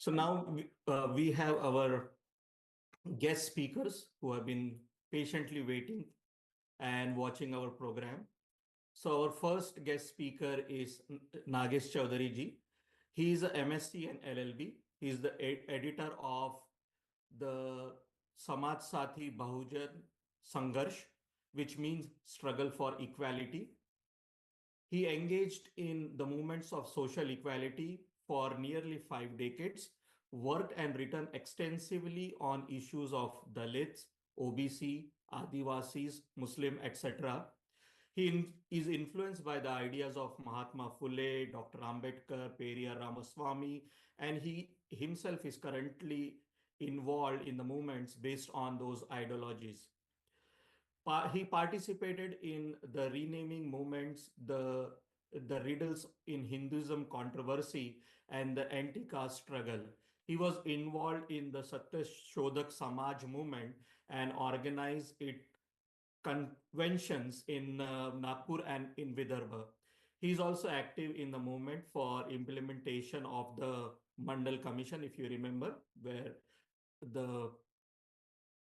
So now we have our guest speakers who have been patiently waiting and watching our program. So our first guest speaker is Nagesh Chaudhary ji. He is a MSc and LLB. He is the editor of the Samaj Sathi Bahujan Sangharsh, which means struggle for equality. He engaged in the movements of social equality for nearly 5 decades, worked and written extensively on issues of Dalits, OBC, Adivasis, Muslim, etc. He is influenced by the ideas of Mahatma Phule, Dr. Ambedkar, Periyar Ramaswamy, and he himself is currently involved in the movements based on those ideologies. He participated in the renaming movements, the riddles in Hinduism controversy, and the anti-caste struggle. He was involved in the Satya Shodhak Samaj movement and organized it conventions in Nagpur and in Vidarbha. He is also active in the movement for implementation of the Mandal Commission, if you remember, where the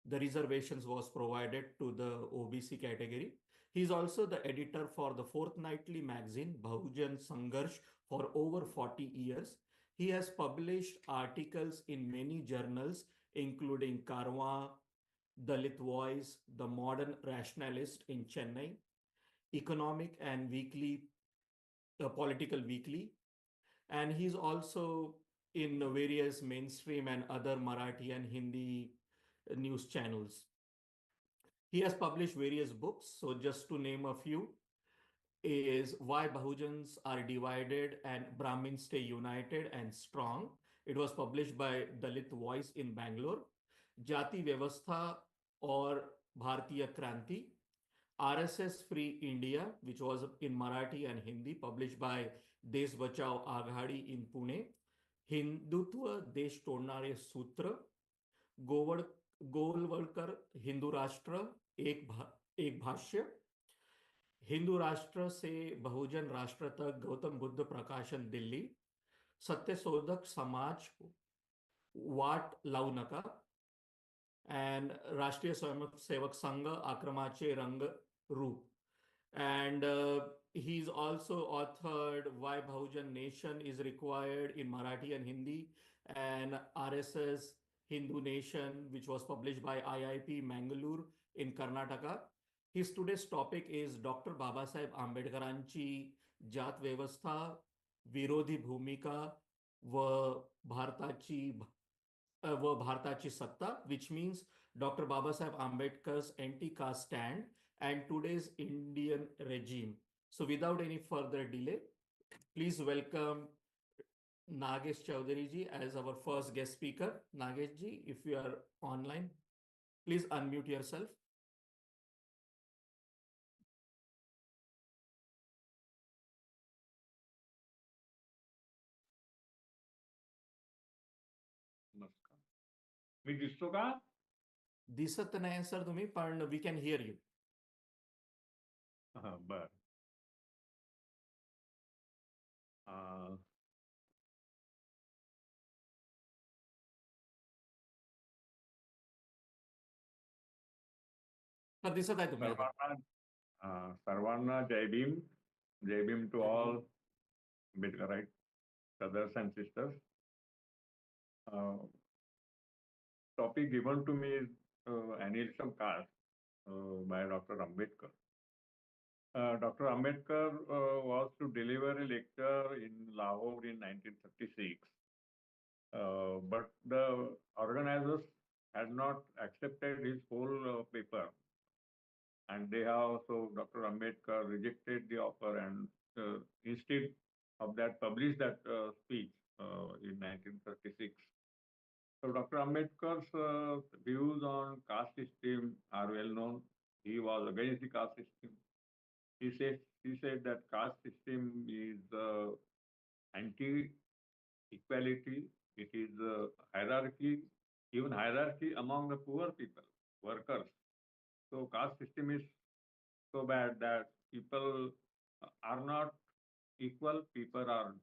the reservations was provided to the OBC category. He is also the editor for the fortnightly magazine Bahujan Sangharsh for over 40 years. He has published articles in many journals, including Karwa, Dalit Voice, The Modern Rationalist in Chennai, Economic and Weekly, Political Weekly, and he's also in various mainstream and other Marathi and Hindi news channels. He has published various books. So just to name a few is Why Bahujans Are Divided and Brahmins Stay United and Strong. It was published by Dalit Voice in Bangalore. Jati Vyavastha or Bharatiya Kranti. RSS Free India, which was in Marathi and Hindi, published by Desh Bachao Aghadi in Pune. Hindutva Desh Todnare Sutra. गोवड़ Golwalkar Hindu राष्ट्र एक भाष्य हिंदू राष्ट्र से बहुजन राष्ट्र तक गौतम बुद्ध प्रकाशन दिल्ली सत्यशोधक समाज वाट लावू नका and राष्ट्रीय स्वयंसेवक संघ आक्रमाचे रंग रूप and he's also authored Why Bahujan Nation is Required in Marathi and Hindi and RSS Hindu Nation, which was published by IIP Mangalore in Karnataka. His today's topic is Dr. Babasaheb Ambedkaranची जात व्यवस्था विरोधी भूमिका व भारताची सत्ता, which means Dr. Babasaheb Ambedkar's anti-caste stand and today's Indian regime. So without any further delay, please welcome Nagesh Chaudhary ji as our first guest speaker. Nagesh ji, if you are online, please unmute yourself. मी दिसतो का? दिसत नाही sir तुम्ही, पण we can hear you. बर. दिसत आहे तुम्ही. सर्वांना जय Bhim to all Ambedkarite brothers and sisters. Topic given to me is annihilation caste by Dr. Ambedkar. Dr. Ambedkar was to deliver a lecture in Lahore in 1936, but the organizers had not accepted his whole paper, and they have, so Dr. Ambedkar rejected the offer and instead of that published that speech in 1936. So Dr. Ambedkar's views on caste system are well known. He was against the caste system. He said that caste system is anti-equality. It is hierarchy, even hierarchy among the poor people, workers. So caste system is so bad that people are not equal. People are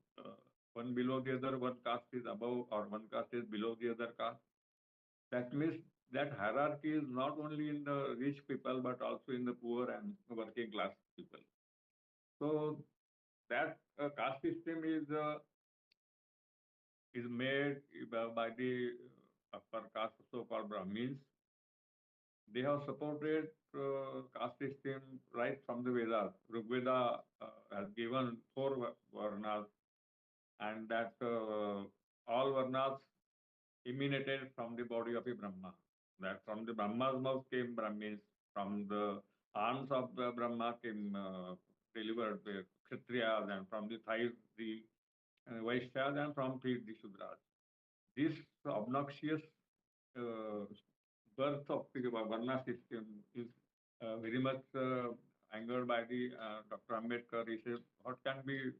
one below the other, one caste is above or one caste is below the other caste. That means that hierarchy is not only in the rich people but also in the poor and working class people. So that caste system is made by the upper caste, so-called Brahmins. They have supported caste system right from the Vedas. Rigveda has given four varnas, and that all varnas emanated from the body of a Brahma. That from the Brahma's mouth came Brahmins, from the arms of the Brahma came delivered the Kshatriyas, and from the thighs the Vaishyas, and from feet the Shudras. This obnoxious uh, birth of the Varna system is very much angered by the Dr. Ambedkar. He says, what can be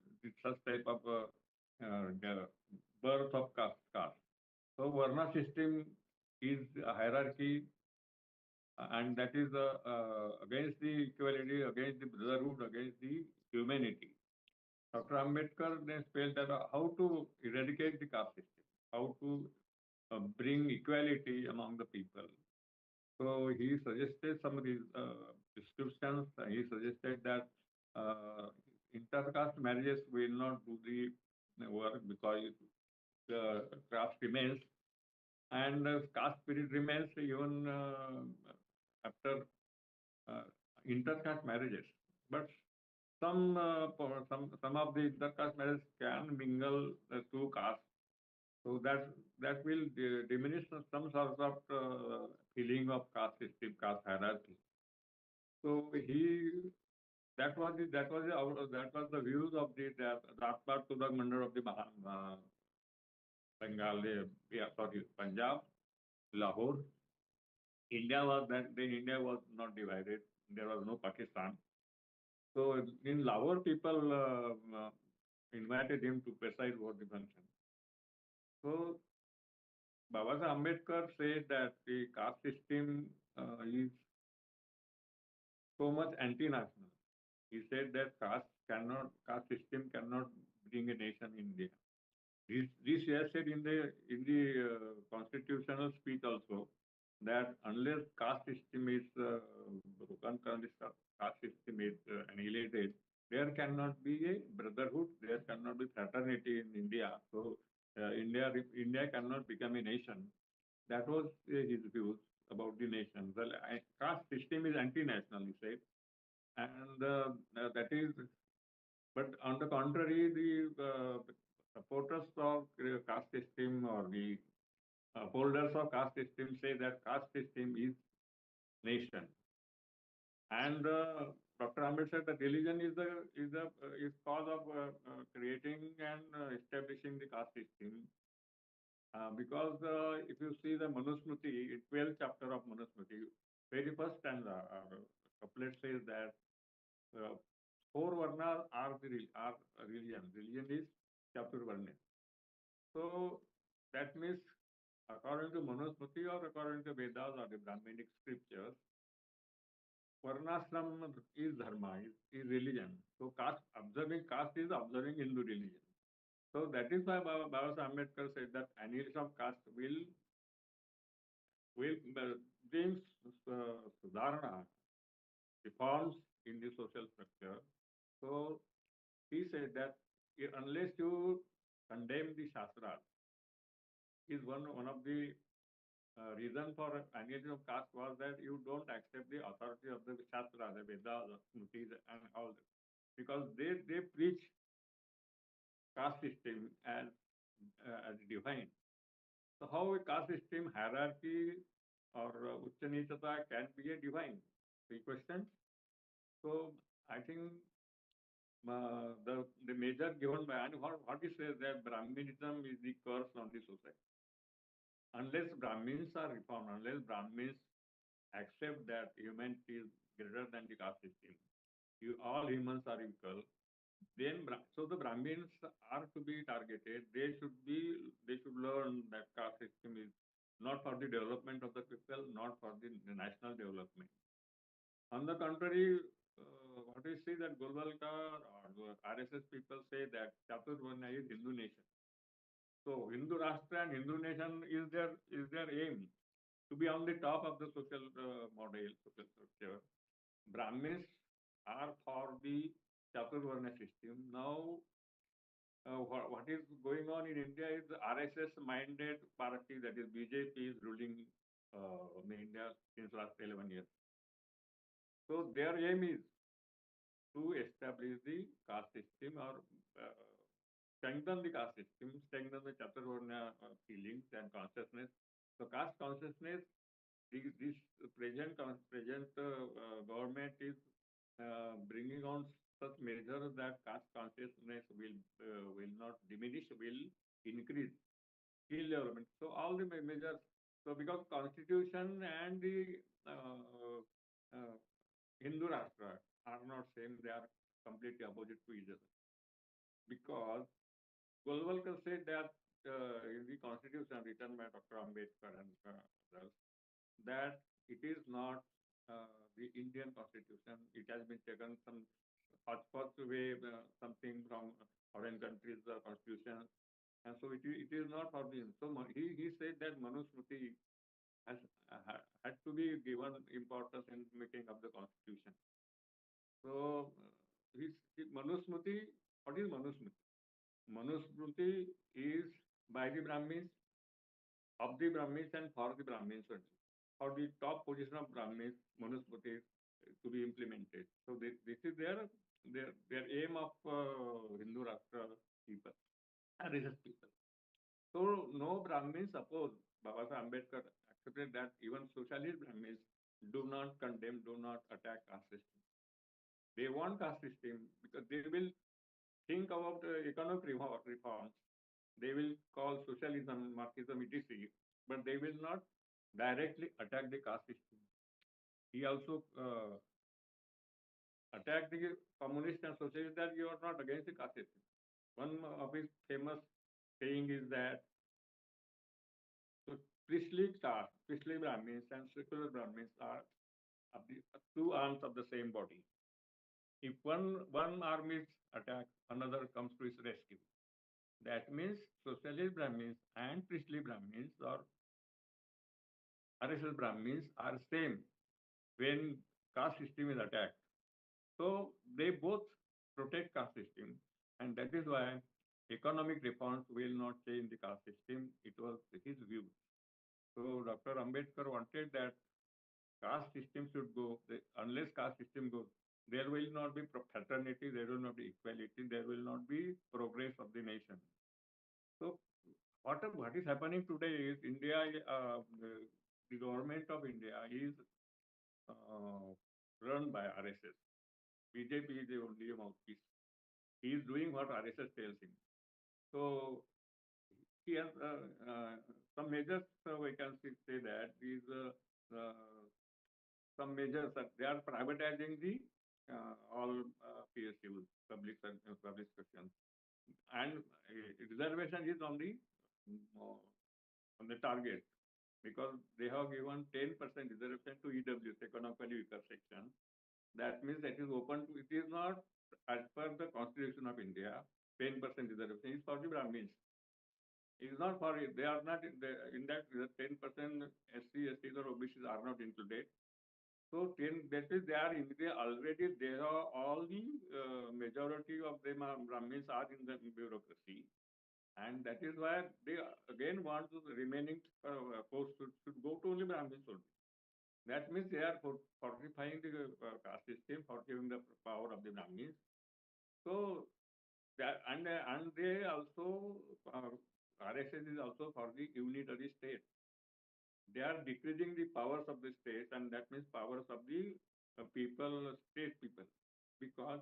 such type of the birth of caste? So Varna system is a hierarchy, and that is against the equality, against the brotherhood, against the humanity. Dr. Ambedkar then felt that how to eradicate the caste system, how to bring equality among the people. So he suggested some prescriptions. He suggested that uh, intercaste marriages will not do the work because the caste remains, and caste spirit remains even after uh, intercaste marriages. But some of the intercaste marriages can mingle the two castes, so that will diminish some sort of feeling of caste system, caste hierarchy. So that was the views of the Atma Tudak Mandal of the Bengal, sorry, Punjab, Lahore. India was not divided. There was no Pakistan. So in Lahore, people invited him to preside over the function. So Baba Sahib Ambedkar said that the caste system is so much anti-national. He said that caste system cannot bring a nation in India. This he has said in the constitutional speech also, that unless caste system is broken, unless caste system is annihilated, there cannot be a brotherhood, there cannot be fraternity in India. So India cannot become a nation. That was his views about the nation. Well, caste system is anti-national, he said, and that is. But on the contrary, the supporters of caste system or the upholders of caste system say that caste system is nation. And Dr. Ambedkar said that religion is cause of creating and establishing the caste system. Because if you see the Manusmriti, 12th chapter of Manusmriti, very first stanza, couplet says that uh, four varnas are are religion. Religion is Chaturvarna. So that means, according to Manusmriti or according to Vedas or the Brahminic scriptures, Varnashram is dharma, is religion. So observing caste is observing Hindu religion. So that is why Baba Sahib Ambedkar said that annihilation of caste will bring sudharana, reforms in the social structure. So he said that unless you condemn the Shastras, is one of the reason for annihilation of caste was that you don't accept the authority of the Shastras, the Vedas, the Smritis, and all that. Because they preach caste system as divine. So how a caste system hierarchy or Ucha Nichata can be a divine? The question. So I think the measure given by, and what he says that Brahminism is the curse on the society. Unless Brahmins are reformed, unless Brahmins accept that humanity is greater than the caste system, all humans are equal, then so the Brahmins are to be targeted. They should learn that caste system is not for the development of the people, not for the national development. On the contrary, what we see that Golwalkar or the RSS people say that Chaturvarnya is Hindu nation. So Hindu Rashtra and Hindu nation is their aim to be on the top of the social model, social structure. Brahmins are for the Chaturvarnya system. Now, what is going on in India is the RSS-minded party, that is BJP, is ruling in India since last 11 years. So their aim is to establish the caste system or strengthen the caste system, strengthen the Chaturvarnya feelings and consciousness. So caste consciousness, this present government is bringing on such measures that caste consciousness will not diminish, will increase skill development. So all the measures. So because constitution and the uh, Hindu Rashtra are not same, they are completely opposite to each other. Because Golwalkar said that in the constitution written by Dr. Ambedkar and others, that it is not the Indian constitution. It has been taken some hodgepodge way, something from foreign countries' constitution. And so it is not for the. So he said that Manusmriti has had to be given importance in making of the constitution. So Manusmriti, what is Manusmriti? Manusmriti is by the Brahmins, of the Brahmins, and for the Brahmins only. For the top position of Brahmins, Manusmriti is to be implemented. So this is their aim of Hindu Rashtra people, religious people. So no Brahmins oppose. Baba Sahib Ambedkar accepted that even socialist Brahmins do not condemn, do not attack caste system. They want caste system because they will think about economic reforms. They will call socialism, Marxism, etc. But they will not directly attack the caste system. He also attacked the communist and socialist that you are not against the caste system. One of his famous saying is that so priestly caste, priestly Brahmins and secular Brahmins are of the two arms of the same body. If one arm is attacked, another comes to his rescue. That means socialist Brahmins and priestly Brahmins or RSS Brahmins are same when caste system is attacked. So they both protect caste system, and that is why economic reforms will not change the caste system. It was his view. So Dr. Ambedkar wanted that caste system should go. Unless caste system goes, there will not be fraternity, there will not be equality, there will not be progress of the nation. So what is happening today is India, the government of India is uh, run by RSS. BJP is the only mouthpiece. He is doing what RSS tells him. So he has some measures. We can say that these some measures that they are privatizing the all PSUs, public sections, and reservation is on the target because they have given 10% reservation to EWs, economically weaker section. That means that is open to, it is not as per the Constitution of India, 10% reservation is for the Brahmins. It is not for it. They are not in that 10% SC, STs or OBCs are not included. So 10, that is they are in the already there are all the majority of them are Brahmins are in the bureaucracy. And that is why they again want the remaining posts should go to only Brahmins only. That means they are fortifying the caste system, fortifying the power of the Brahmins. So that and they also RSS is also for the unitary state. They are decreasing the powers of the state, and that means powers of the people, state people, because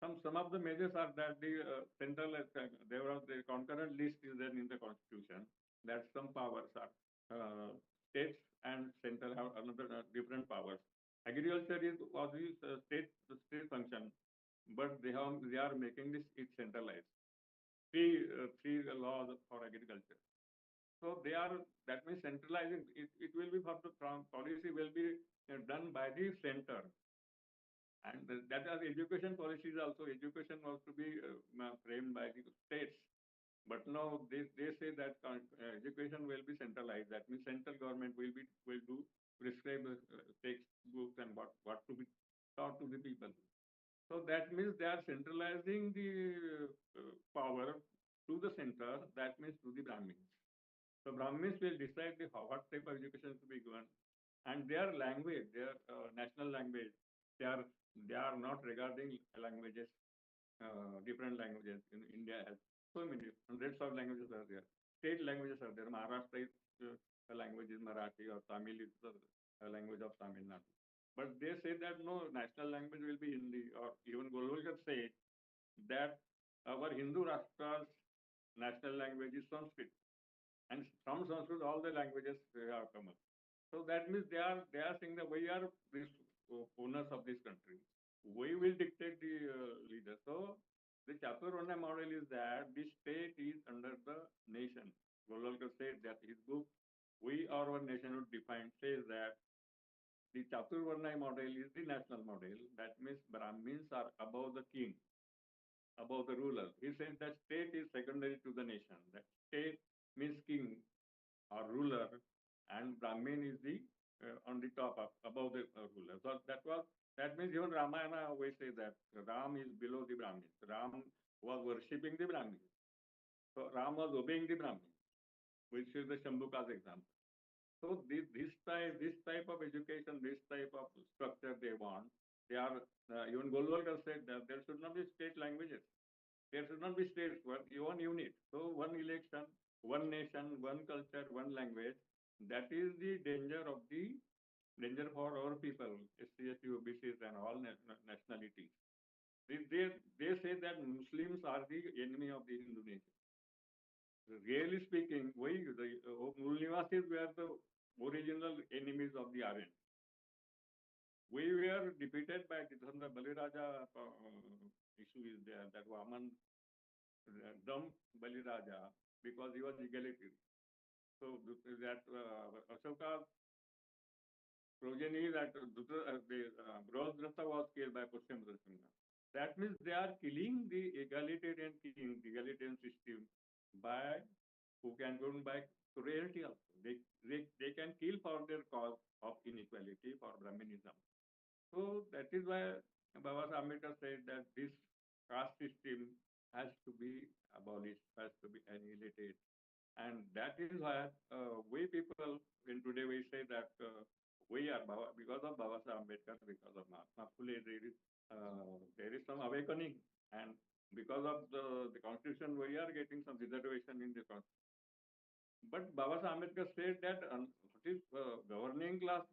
some of the measures are that the central there was the concurrent list is there in the constitution that some powers are states and central have another different powers. Agriculture is was the state function, but they are making this it centralized. Three laws for agriculture. So they are that means centralizing. It will be for the policy will be done by the center. And that are education policies also. Education was to be framed by the states. But now they say that education will be centralized. That means central government will do prescribe textbooks and what to be taught to the people. So that means they are centralizing the power to the center. That means to the Brahmins. So Brahmins will decide what type of education to be given, and their language, their national language, they are they are not regarding languages, different languages. In India has so many hundreds of languages are there. State languages are there. Maharashtra is language is Marathi, or Tamil is the language of Tamil Nadu. But they say that no, national language will be Hindi, or even Golwalkar say that our Hindu Rashtra's national language is Sanskrit, and from Sanskrit all the languages have come up. So that means they are saying that we are the owners of this country. We will dictate the leader. So the Chaturvarna model is that the state is under the nation. Golwalkar said that his book, We Are Our Nationhood Defined, says that the Chaturvarna model is the national model. That means Brahmins are above the king, above the ruler. He says that state is secondary to the nation. That state means king or ruler, and Brahmin is the on the top of above the ruler. So that means even Ramayana always say that Ram is below the Brahmins. Ram was worshipping the Brahmins. So Ram was obeying the Brahmins, which is the Shambhuka's example. So this type of education, this type of structure they want. They are even Golwalkar said that there should not be state languages. There should not be states, one unit. So one election, one nation, one culture, one language. That is the danger for our people, SC, ST, OBCs, and all nationalities. They say that Muslims are the enemy of the Hindu nation. Really speaking, the Mulnivasis were the original enemies of the Aryan. We were defeated by the Baliraja issue is there, that Vaman dumped Baliraja because he was egalitarian. So that Ashoka progeny, that Brihadrata was killed by Pushyamitra Singha. That means they are killing the egalitarian king, the egalitarian system by who can go by cruelty also. They can kill for their cause of inequality, for Brahminism. So that is why Baba Ambedkar said that this caste system has to be abolished, has to be annihilated. And that is why we people, in today we say that we are, because of Baba Ambedkar, because of Mahatma Phule, there is some awakening. And because of the constitution, we are getting some reservation in the constitution. But Baba Ambedkar said that what is governing class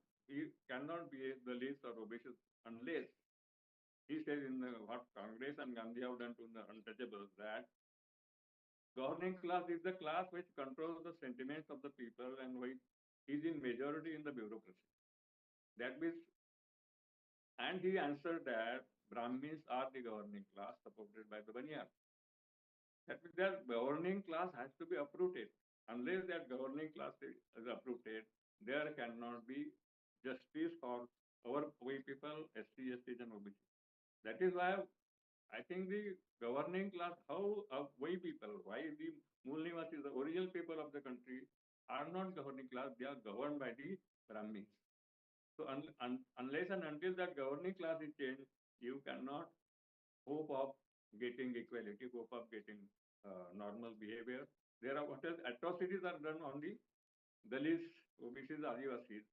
cannot be the least or obvious unless he says in what Congress and Gandhi have done to the untouchables, that governing class is the class which controls the sentiments of the people and which is in majority in the bureaucracy. That means, and he answered that Brahmins are the governing class supported by the Banyas. That means that governing class has to be uprooted. Unless that governing class is uprooted, there cannot be justice for our we people, ST, STs, and OBC. That is why I think the governing class, how we people, why the Mool Nivasis, the original people of the country, are not governing class, they are governed by the Brahmins. So unless and until that governing class is changed, you cannot hope of getting equality, hope of getting normal behavior. There are what else? Atrocities are done on the Dalits, OBCs, Adivasis,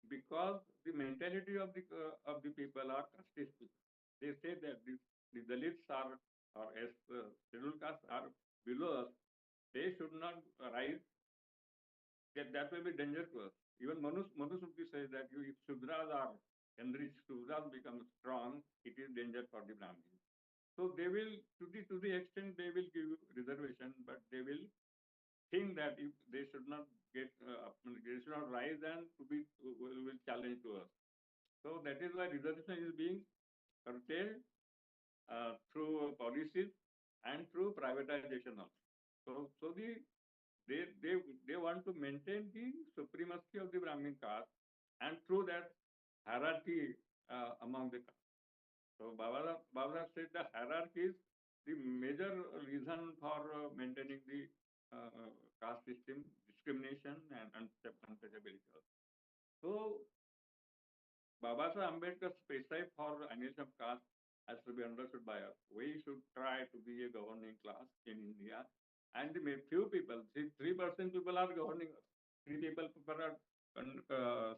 because the mentality of the people are casteist people. They say that the Dalits are, or as scheduled castes are below us, they should not rise. That will be danger to us. Even Manusmriti says that if Shudras are enriched, Shudras become strong, it is danger for the Brahmins. So they will, to the extent they will give you reservation, but they will think that if they should not get, they should not rise and will challenge to us. So that is why reservation is being curtailed through policies and through privatization also. So they want to maintain the supremacy of the Brahmin caste, and through that hierarchy among the castes. So Baba said the hierarchy is the major reason for maintaining the caste system, discrimination and untouchability. So Baba Ambedkar specified for annihilation of caste has to be understood by us. We should try to be a governing class in India, and the few people, 3% people are governing us. 3 people are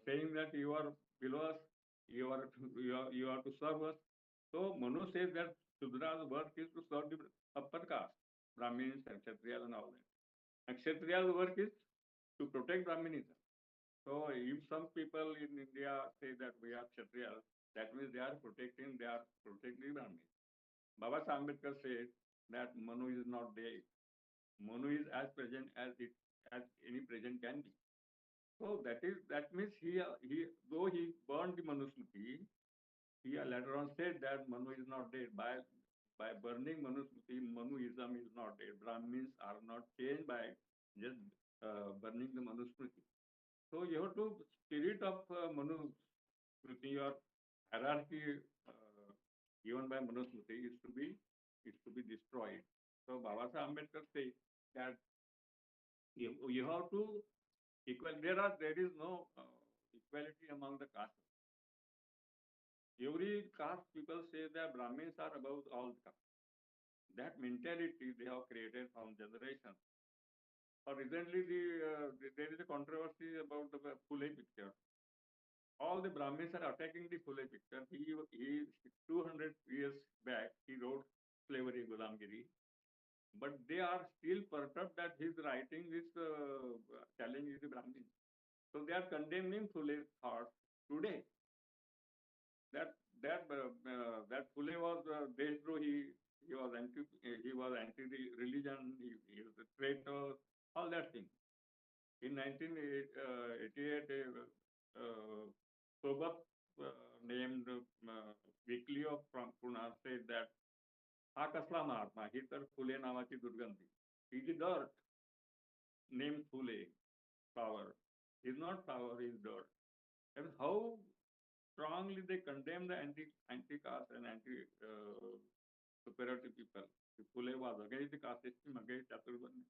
saying that you are below us, you are to serve us. So Manu says that Sudra's work is to serve the upper caste, Brahmins and Kshatriyas and all that. And Kshatriya's work is to protect Brahminism. So if some people in India say that we are Kshatriyas, that means they are protecting Brahmins. Baba Ambedkar said that Manu is not there. Manu is as present as any present can be. So that means he though he burned the Manusmriti, he later on said that Manu is not dead. By burning Manusmriti, Manuism is not dead. Brahmins are not changed by just burning the Manusmriti. So you have to spirit of Manusmriti or hierarchy given by Manusmriti is to be destroyed. So Baba Sahib Ambedkar says that you have to equal. There is no equality among the castes. Every caste people say that Brahmins are above all the castes. That mentality they have created from generations. Or recently, there is a controversy about the Phule picture. All the Brahmins are attacking the Phule picture. He 200 years back, he wrote slavery, Gulamgiri, but they are still perturbed that his writing is challenging the Brahmins. So they are condemning Phule's thoughts today. That Phule was Deshdrohi, he was anti the religion, he was a traitor, all that thing. In 1988, Sobat named weekly of Pune said that हा कसला महात्मा ही तर फुले नावाची दुर्गंधी. He is dirt named Phule, flower. He is not flower, he is dirt. And how strongly they condemn the anti-caste and anti-superiority people. Phule was against the caste system, against Chaturvarnya.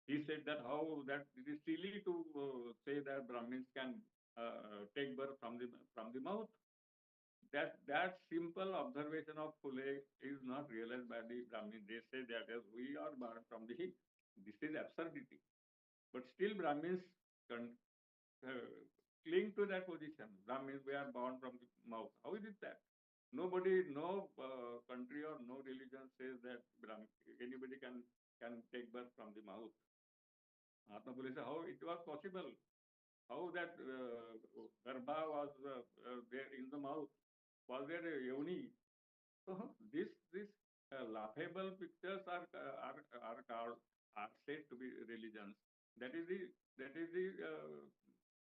He said that how that it is silly to say that Brahmins can take birth from the mouth. That simple observation of Phule is not realized by the Brahmins. They say that as we are born from the this is absurdity. But still Brahmins can cling to that position. Brahmins, we are born from the mouth. How is it that? Nobody, no country or no religion says that anybody can take birth from the mouth. Mahatma Phule said, how it was possible? How that Garbha was there in the mouth? Was there a yoni? So this laughable pictures are said to be religions. That is the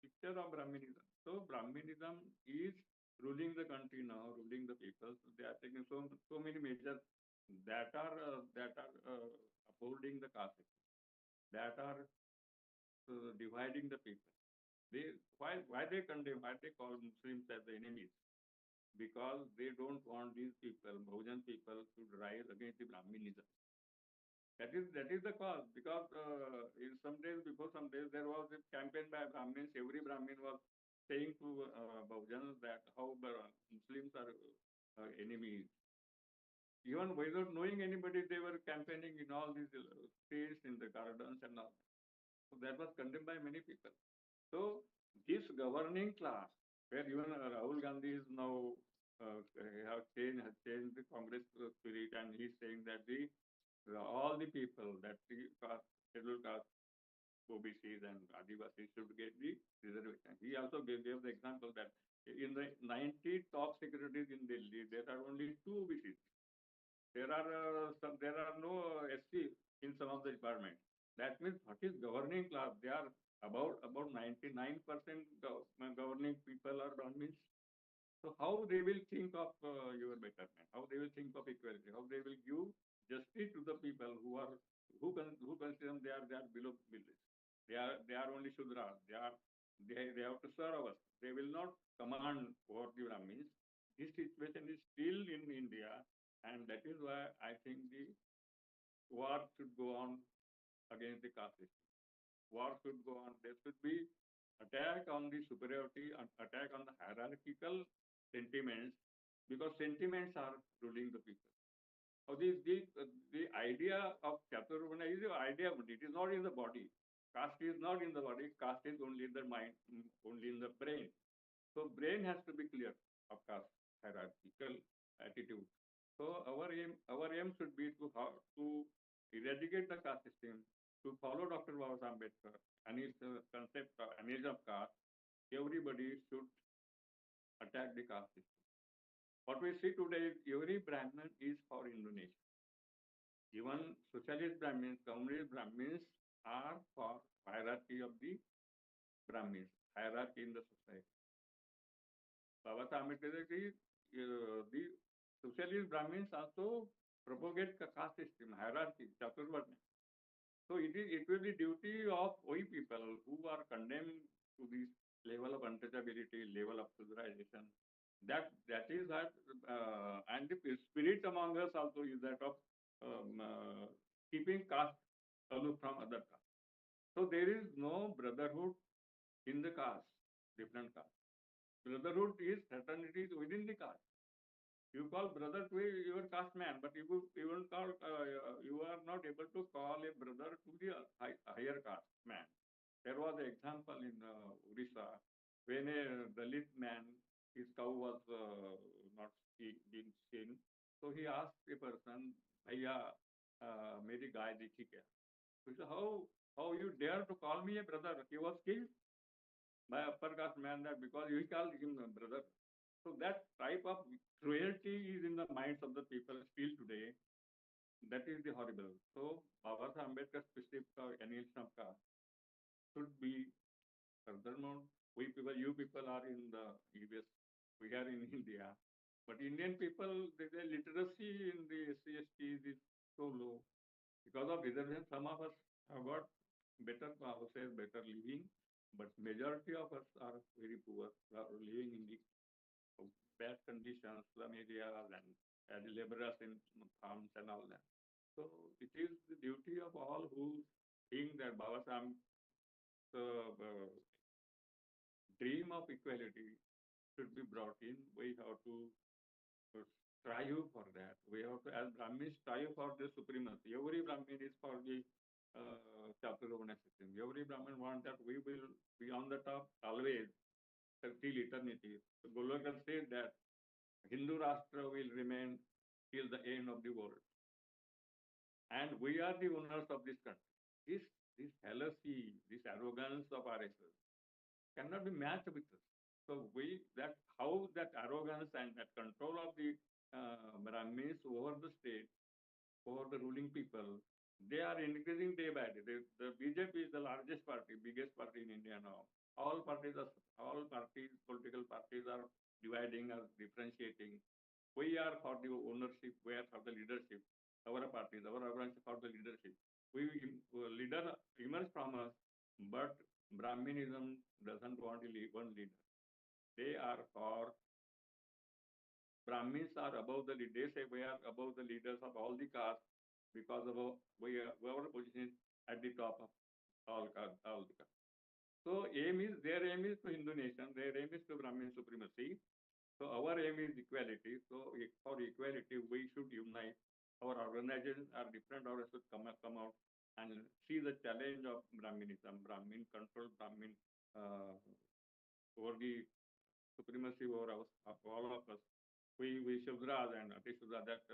picture of Brahminism. So Brahminism is ruling the country now, ruling the people. So they are taking so many measures that are upholding the caste, that are dividing the people. Why they condemn? Why they call Muslims as the enemies? Because they don't want these people, Bhujan people, to rise against the Brahminism. That is the cause. Because in before some days, there was a campaign by Brahmins. Every Brahmin was saying to Bhujans that how Muslims are enemies. Even without knowing anybody, they were campaigning in all these streets, in the gardens and all. So that was condemned by many people. So this governing class, where even Rahul Gandhi is now has changed the Congress spirit, and he's saying that all the people that the scheduled caste, OBCs and Adivasis should get the reservation. He also gave the example that in the 90 top secretaries in Delhi, there are only 2 OBCs. There are no SC in some of the departments. That means what is governing class? They are about 99% governing people are Brahmins. So how they will think of your betterment? How they will think of equality? How they will give justice to the people who consider them they are below village? They are only Shudras. They have to serve us. They will not command over the Brahmins. this situation is still in India, and that is why I think the war should go on against the caste system. War should go on. There should be attack on the superiority, attack on the hierarchical sentiments, because sentiments are ruling the people. So the idea of Chaturvana is the idea, but it is not in the body. Caste is not in the body. Caste is only in the mind, only in the brain. So brain has to be clear of caste hierarchical attitude. So our aim should be to how to eradicate the caste system, to follow Dr. Baba Ambedkar and his concept of annihilation of caste. Everybody should attack the caste system. What we see today is every Brahmin is for Indonesia. Even socialist Brahmins, communist Brahmins are for hierarchy of the Brahmins, hierarchy in the society. Baba Ambedkar said the socialist Brahmins also propagate caste system, hierarchy, Chaturvarna. So it will be duty of we people who are condemned to this level of untouchability, level of civilization. That is that, and the spirit among us also is that of keeping caste aloof from other caste. So there is no brotherhood in the caste, different caste. Brotherhood is fraternity within the caste. You call brother to your caste man, but you will call you are not able to call a brother to the higher caste man. There was an example in Orissa when a Dalit man, his cow was not being seen, so he asked a person, "Bhaiya, मेरी गाय देखी क्या?" He said, "How you dare to call me a brother?" He was killed by upper caste man that because you called him a brother. So that type of cruelty is in the minds of the people still today. That is the horrible. So Baba Ambedkar's prescriptive annihilation of caste should be furthermore. We people, you people are in the US, we are in India, but Indian people, the literacy in the SC/STs is so low because of reservation. Some of us have got better houses, better living, but majority of us are very poor, are living in the bad conditions, slum areas, and laborers in farms and all that. So it is the duty of all who think that Baba Sahib dream of equality should be brought in. We have to strive for that. We have to, as Brahmins, strive for the supremacy. Every Brahmin is for the Chaturvana system. Every Brahmin wants that we will be on the top always till eternity. So Golwar said that Hindu Rashtra will remain till the end of the world. And we are the owners of this country. This fallacy, this arrogance of RSS cannot be matched with us. So that how that arrogance and that control of the Brahmins over the state, over the ruling people, they are increasing day by day. The BJP is the largest party, biggest party in India now. All parties, political parties are dividing, are differentiating. We are for the ownership, we are for the leadership. Our parties, our organization for the leadership. Leader emerge from us, but Brahminism doesn't want one leader. They are for Brahmins are above the leaders. They say we are above the leaders of all the castes because of our position at the top of all the castes. So their aim is to Hindu nation. Their aim is to Brahmin supremacy. So our aim is equality. So for equality, we should unite. Our organizations are different. Or should come out and see the challenge of Brahminism, Brahmin control, Brahmin over the supremacy over all of us. We Shudras and Atishudras, that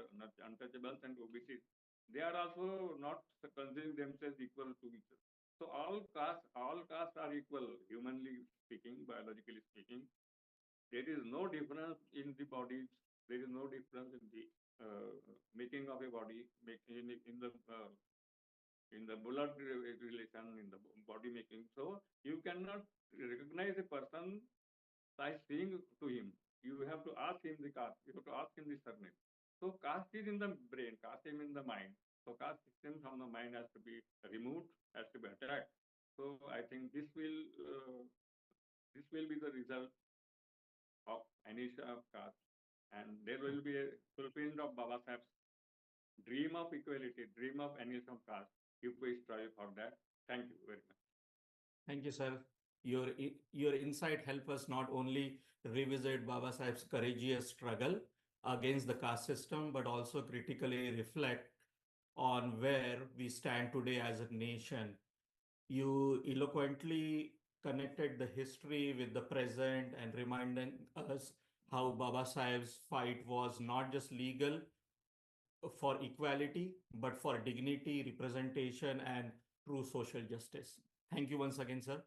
untouchables and OBCs, they are also not considering themselves equal to each other. So all castes are equal, humanly speaking, biologically speaking. There is no difference in the bodies. There is no difference in the making of a body, in the blood relation, in the body making. So you cannot recognize a person by saying to him. You have to ask him the caste. You have to ask him the surname. So caste is in the brain, caste is in the mind. So caste system from the mind has to be removed, has to be attacked. So I think this will be the result of annihilation of caste. and there will be a fulfillment of Baba Saheb's dream of equality, dream of annihilation of caste, if we strive for that. Thank you very much. Thank you, sir. Your insight help us not only revisit Baba Saheb's courageous struggle against the caste system, but also critically reflect on where we stand today as a nation. You eloquently connected the history with the present and reminding us how Baba Saheb's fight was not just legal for equality, but for dignity, representation, and true social justice. Thank you once again, sir.